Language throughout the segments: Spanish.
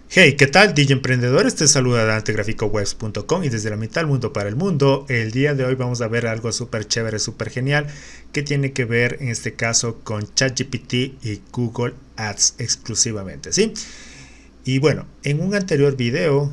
Hey, ¿qué tal? DJ Emprendedores, te saluda DanteGraficowebs.com y desde la mitad del mundo para el mundo. El día de hoy vamos a ver algo súper chévere, súper genial, que tiene que ver en este caso con ChatGPT y Google Ads exclusivamente, ¿sí? Y bueno, en un anterior video,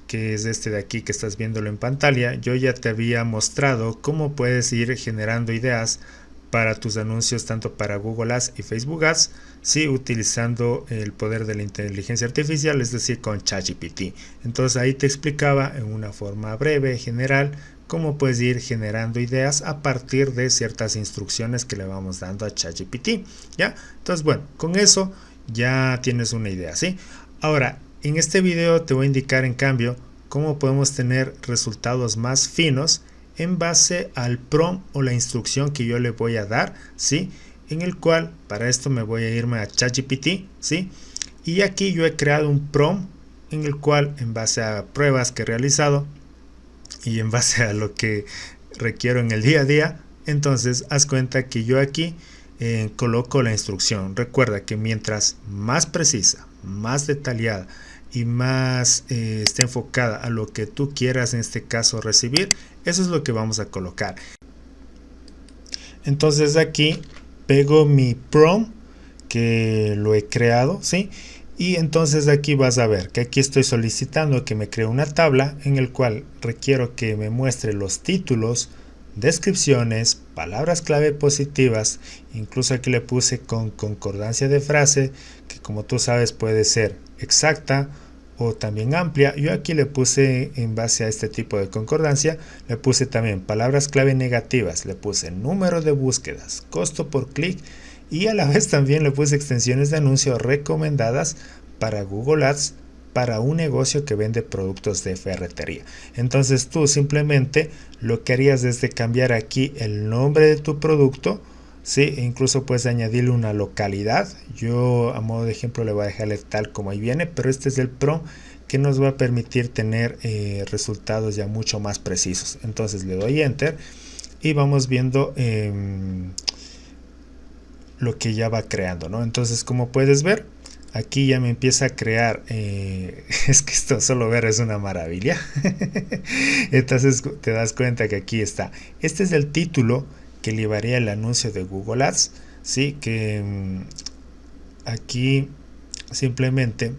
que es este de aquí que estás viéndolo en pantalla, yo ya te había mostrado cómo puedes ir generando ideas para tus anuncios tanto para Google Ads y Facebook Ads, sí, utilizando el poder de la inteligencia artificial, es decir, con ChatGPT. Entonces ahí te explicaba en una forma breve, general, cómo puedes ir generando ideas a partir de ciertas instrucciones que le vamos dando a ChatGPT, ¿ya? Entonces, bueno, con eso ya tienes una idea, ¿sí? Ahora, en este video te voy a indicar en cambio cómo podemos tener resultados más finos en base al prompt o la instrucción que yo le voy a dar, ¿sí? En el cual, para esto me voy a irme a ChatGPT, ¿sí? Y aquí yo he creado un prompt en el cual, en base a pruebas que he realizado y en base a lo que requiero en el día a día, entonces haz cuenta que yo aquí coloco la instrucción. Recuerda que mientras más precisa, más detallada y más esté enfocada a lo que tú quieras en este caso recibir, eso es lo que vamos a colocar. Entonces aquí pego mi prompt que lo he creado, ¿sí? Y entonces aquí vas a ver que aquí estoy solicitando que me cree una tabla en el cual requiero que me muestre los títulos, descripciones, palabras clave positivas, incluso aquí le puse con concordancia de frase, que como tú sabes puede ser exacta o también amplia. Yo aquí le puse, en base a este tipo de concordancia, le puse también palabras clave negativas, le puse número de búsquedas, costo por clic y a la vez también le puse extensiones de anuncio recomendadas para Google Ads para un negocio que vende productos de ferretería. Entonces tú simplemente lo que harías es de cambiar aquí el nombre de tu producto, ¿sí? E incluso puedes añadirle una localidad. Yo a modo de ejemplo le voy a dejarle tal como ahí viene, pero este es el prompt que nos va a permitir tener resultados ya mucho más precisos. Entonces le doy enter y vamos viendo lo que ya va creando, ¿no? Entonces, como puedes ver, aquí ya me empieza a crear, es que esto solo ver es una maravilla. Entonces te das cuenta que aquí está, este es el título que llevaría el anuncio de Google Ads, ¿sí? Que aquí simplemente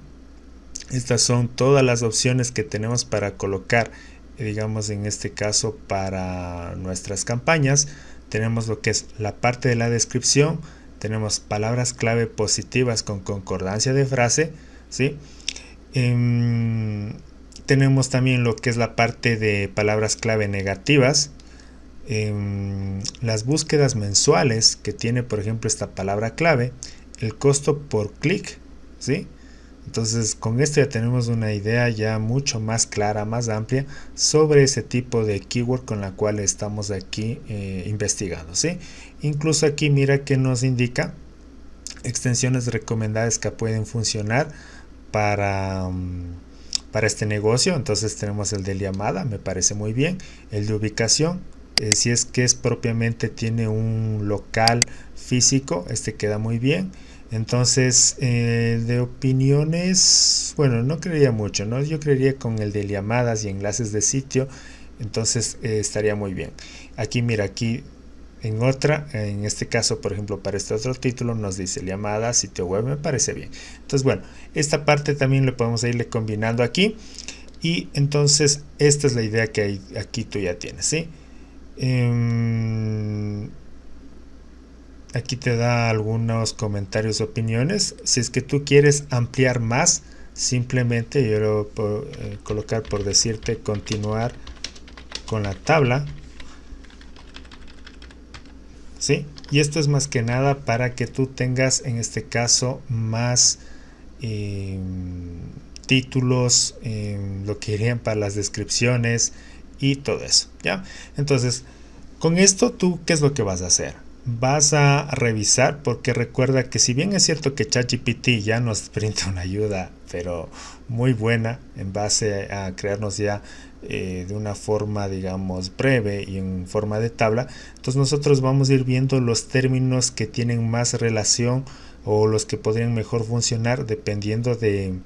estas son todas las opciones que tenemos para colocar, digamos en este caso para nuestras campañas. Tenemos lo que es la parte de la descripción, tenemos palabras clave positivas con concordancia de frase, ¿sí? Tenemos también lo que es la parte de palabras clave negativas, las búsquedas mensuales que tiene por ejemplo esta palabra clave, el costo por clic, ¿sí? Entonces con esto ya tenemos una idea ya mucho más clara, más amplia sobre ese tipo de keyword con la cual estamos aquí investigando, ¿sí? Incluso aquí mira que nos indica extensiones recomendadas que pueden funcionar para este negocio. Entonces tenemos el de llamada, me parece muy bien, el de ubicación, si es que es propiamente tiene un local físico, este queda muy bien. Entonces de opiniones, bueno, no creería mucho, ¿no? Yo creería con el de llamadas y enlaces de sitio, entonces estaría muy bien. Aquí mira, aquí en este caso por ejemplo para este otro título nos dice llamada, sitio web, me parece bien. Entonces bueno, esta parte también le podemos irle combinando aquí y entonces esta es la idea que aquí tú ya tienes, ¿sí? Aquí te da algunos comentarios, opiniones. Si es que tú quieres ampliar más, simplemente yo lo puedo colocar por decirte continuar con la tabla, ¿sí? Y esto es más que nada para que tú tengas en este caso más títulos, lo que irían para las descripciones y todo eso, ¿ya? Entonces con esto tú, ¿qué es lo que vas a hacer? vas a revisar, porque recuerda que si bien es cierto que ChatGPT ya nos brinda una ayuda pero muy buena en base a crearnos ya de una forma digamos breve y en forma de tabla, entonces nosotros vamos a ir viendo los términos que tienen más relación o los que podrían mejor funcionar dependiendo de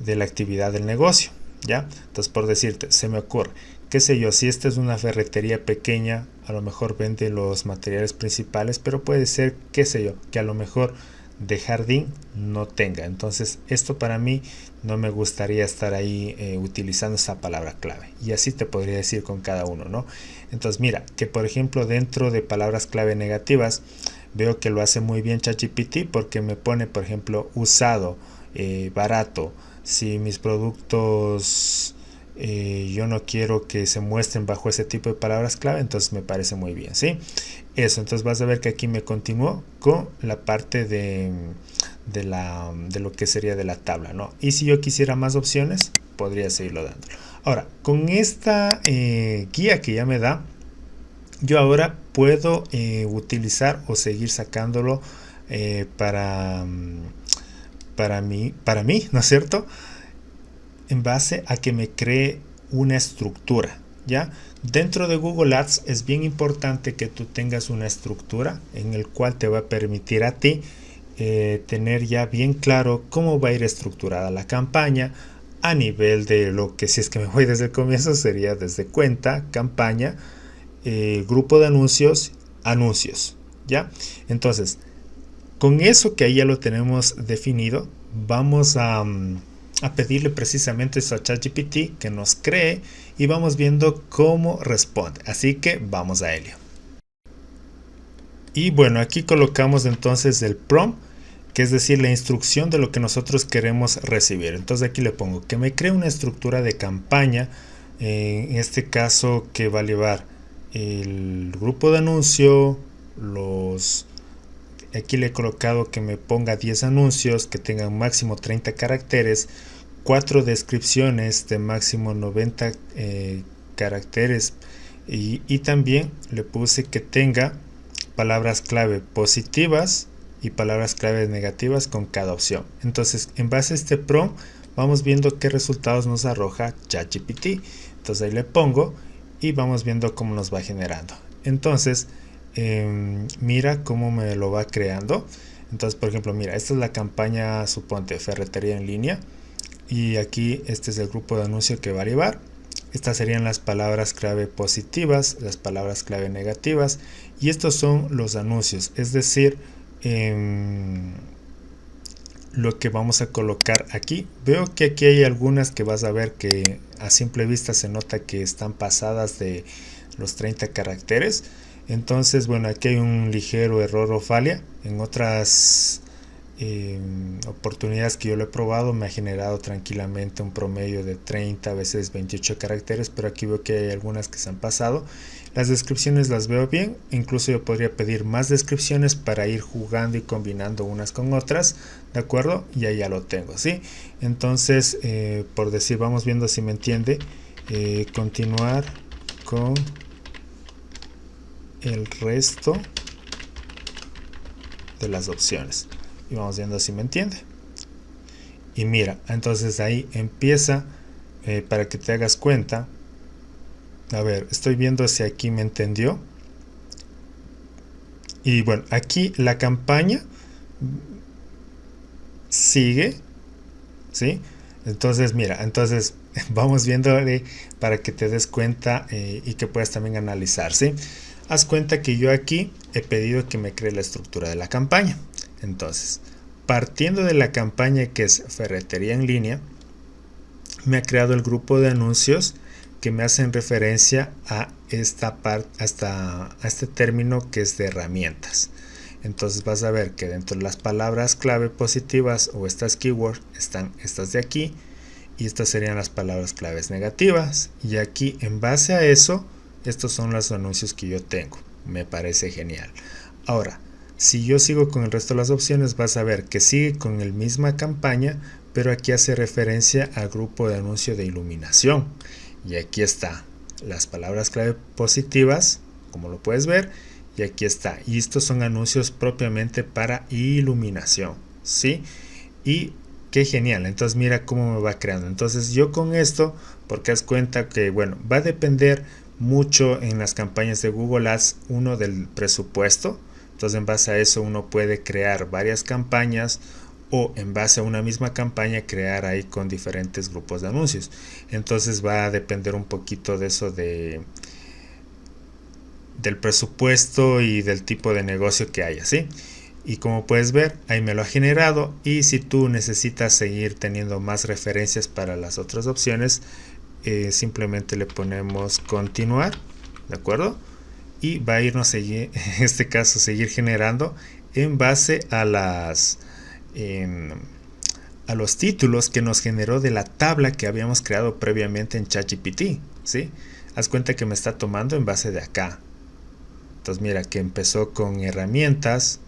la actividad del negocio, ¿ya? Entonces, por decirte, se me ocurre, qué sé yo, si esta es una ferretería pequeña, a lo mejor vende los materiales principales, pero puede ser, qué sé yo, que a lo mejor de jardín no tenga. Entonces, esto para mí no me gustaría estar ahí utilizando esa palabra clave. Y así te podría decir con cada uno, ¿no? Entonces, mira, que por ejemplo, dentro de palabras clave negativas, veo que lo hace muy bien ChatGPT porque me pone, por ejemplo, usado, barato. Si mis productos yo no quiero que se muestren bajo ese tipo de palabras clave, entonces me parece muy bien, ¿sí? Eso, entonces vas a ver que aquí me continúo con la parte de lo que sería de la tabla, ¿no? Y si yo quisiera más opciones, podría seguirlo dando. Ahora, con esta guía que ya me da, yo ahora puedo utilizar o seguir sacándolo para mí, ¿no es cierto? En base a que me cree una estructura, ¿ya? Dentro de Google Ads es bien importante que tú tengas una estructura en el cual te va a permitir a ti tener ya bien claro cómo va a ir estructurada la campaña a nivel de lo que, si es que me voy desde el comienzo, sería desde cuenta, campaña, grupo de anuncios, anuncios, ¿ya? Entonces, con eso que ahí ya lo tenemos definido, vamos a pedirle precisamente eso a ChatGPT que nos cree y vamos viendo cómo responde. Así que vamos a ello. Y bueno, aquí colocamos entonces el prompt, que es decir, la instrucción de lo que nosotros queremos recibir. Entonces aquí le pongo que me cree una estructura de campaña, en este caso que va a llevar el grupo de anuncio, aquí le he colocado que me ponga 10 anuncios que tengan máximo 30 caracteres, 4 descripciones de máximo 90 caracteres y también le puse que tenga palabras clave positivas y palabras clave negativas con cada opción. Entonces, en base a este prompt vamos viendo qué resultados nos arroja ChatGPT. Entonces ahí le pongo y vamos viendo cómo nos va generando. Entonces mira cómo me lo va creando. Entonces, por ejemplo, mira, esta es la campaña, suponte, ferretería en línea, y aquí este es el grupo de anuncio que va a llevar. Estas serían las palabras clave positivas, las palabras clave negativas, y estos son los anuncios, es decir, lo que vamos a colocar aquí. Veo que aquí hay algunas que vas a ver que a simple vista se nota que están pasadas de los 30 caracteres. Entonces, bueno, aquí hay un ligero error o falla. En otras oportunidades que yo lo he probado me ha generado tranquilamente un promedio de 30, a veces 28 caracteres, pero aquí veo que hay algunas que se han pasado. Las descripciones las veo bien, incluso yo podría pedir más descripciones para ir jugando y combinando unas con otras, ¿de acuerdo? Y ahí ya lo tengo, ¿sí? Entonces, por decir, vamos viendo si me entiende, continuar con el resto de las opciones y vamos viendo si me entiende. Y mira, entonces ahí empieza, para que te hagas cuenta. A ver, estoy viendo si aquí me entendió. Y bueno, aquí la campaña sigue, ¿sí? Entonces mira, entonces vamos viendo para que te des cuenta y que puedas también analizar, ¿sí? Haz cuenta que yo aquí he pedido que me cree la estructura de la campaña. Entonces, partiendo de la campaña que es ferretería en línea, me ha creado el grupo de anuncios que me hacen referencia a esta parte, a este término que es de herramientas. Entonces vas a ver que dentro de las palabras clave positivas o estas keywords están estas de aquí, y estas serían las palabras claves negativas, y aquí en base a eso estos son los anuncios que yo tengo. Me parece genial. Ahora, si yo sigo con el resto de las opciones, vas a ver que sigue con la misma campaña, pero aquí hace referencia al grupo de anuncio de iluminación. Y aquí está las palabras clave positivas, como lo puedes ver, y aquí está. Y estos son anuncios propiamente para iluminación, ¿sí? Y qué genial. Entonces mira cómo me va creando. Entonces yo con esto, porque haz cuenta que, bueno, va a depender mucho en las campañas de Google Ads, uno, del presupuesto. Entonces en base a eso uno puede crear varias campañas, o en base a una misma campaña crear ahí con diferentes grupos de anuncios. Entonces va a depender un poquito de eso, del presupuesto y del tipo de negocio que haya, ¿sí? Y como puedes ver, ahí me lo ha generado. Y si tú necesitas seguir teniendo más referencias para las otras opciones, simplemente le ponemos continuar, ¿de acuerdo? Y va a irnos en este caso seguir generando en base a a los títulos que nos generó de la tabla que habíamos creado previamente en ChatGPT, ¿sí? Haz cuenta que me está tomando en base de acá. Entonces mira que empezó con herramientas,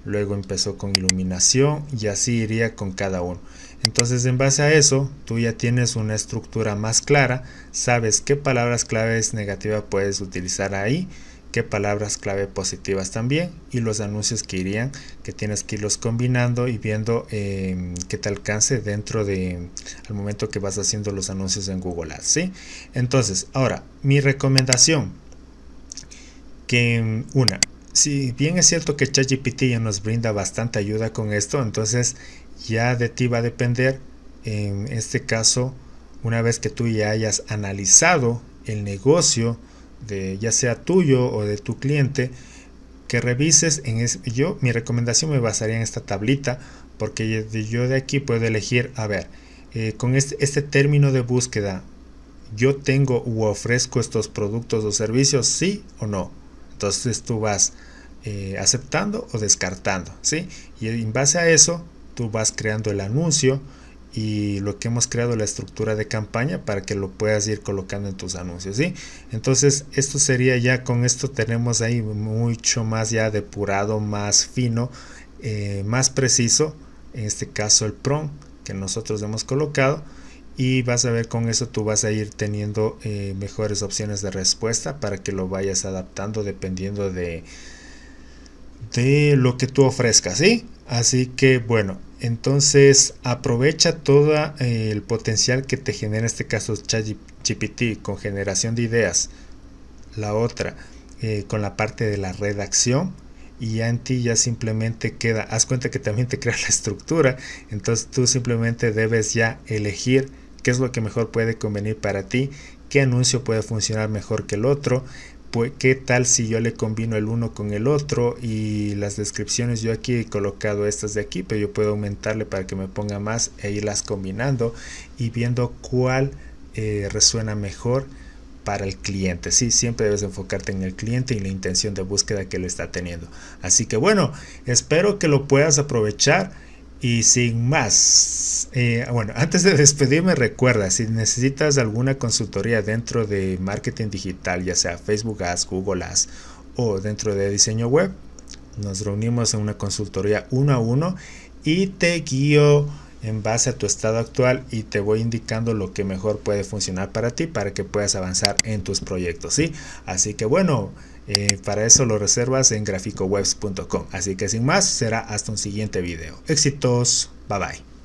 luego empezó con iluminación y así iría con cada uno. Entonces en base a eso tú ya tienes una estructura más clara, sabes qué palabras claves negativas puedes utilizar ahí, qué palabras clave positivas también, y los anuncios que irían, que tienes que irlos combinando y viendo que te alcance dentro de al momento que vas haciendo los anuncios en Google Ads, ¿sí? Entonces ahora mi recomendación, que si bien es cierto que ChatGPT ya nos brinda bastante ayuda con esto, entonces ya de ti va a depender, en este caso, una vez que tú ya hayas analizado el negocio de ya sea tuyo o de tu cliente, que revises mi recomendación me basaría en esta tablita, porque yo de aquí puedo elegir, a ver, con este término de búsqueda, yo tengo u ofrezco estos productos o servicios, sí o no. Entonces tú vas aceptando o descartando, ¿sí? Y en base a eso tú vas creando el anuncio y lo que hemos creado, la estructura de campaña, para que lo puedas ir colocando en tus anuncios, ¿sí? Entonces esto sería ya, con esto tenemos ahí mucho más ya depurado, más fino, más preciso, en este caso el prompt que nosotros hemos colocado. Y vas a ver, con eso tú vas a ir teniendo mejores opciones de respuesta para que lo vayas adaptando dependiendo de lo que tú ofrezcas, ¿sí? Así que bueno, entonces aprovecha todo el potencial que te genera, en este caso ChatGPT, con generación de ideas. La otra, con la parte de la redacción. Y ya en ti ya simplemente queda, haz cuenta que también te crea la estructura. Entonces tú simplemente debes ya elegir qué es lo que mejor puede convenir para ti, qué anuncio puede funcionar mejor que el otro, pues qué tal si yo le combino el uno con el otro. Y las descripciones, yo aquí he colocado estas de aquí, pero yo puedo aumentarle para que me ponga más e irlas combinando y viendo cuál resuena mejor para el cliente. Sí, siempre debes enfocarte en el cliente y la intención de búsqueda que lo está teniendo. Así que bueno, espero que lo puedas aprovechar. Y sin más, bueno, antes de despedirme, recuerda, si necesitas alguna consultoría dentro de marketing digital, ya sea Facebook Ads, Google Ads o dentro de diseño web, nos reunimos en una consultoría 1 a 1 y te guío en base a tu estado actual y te voy indicando lo que mejor puede funcionar para ti, para que puedas avanzar en tus proyectos, ¿sí? Así que bueno, para eso lo reservas en graficowebs.com. Así que sin más, será hasta un siguiente video. Éxitos, bye bye.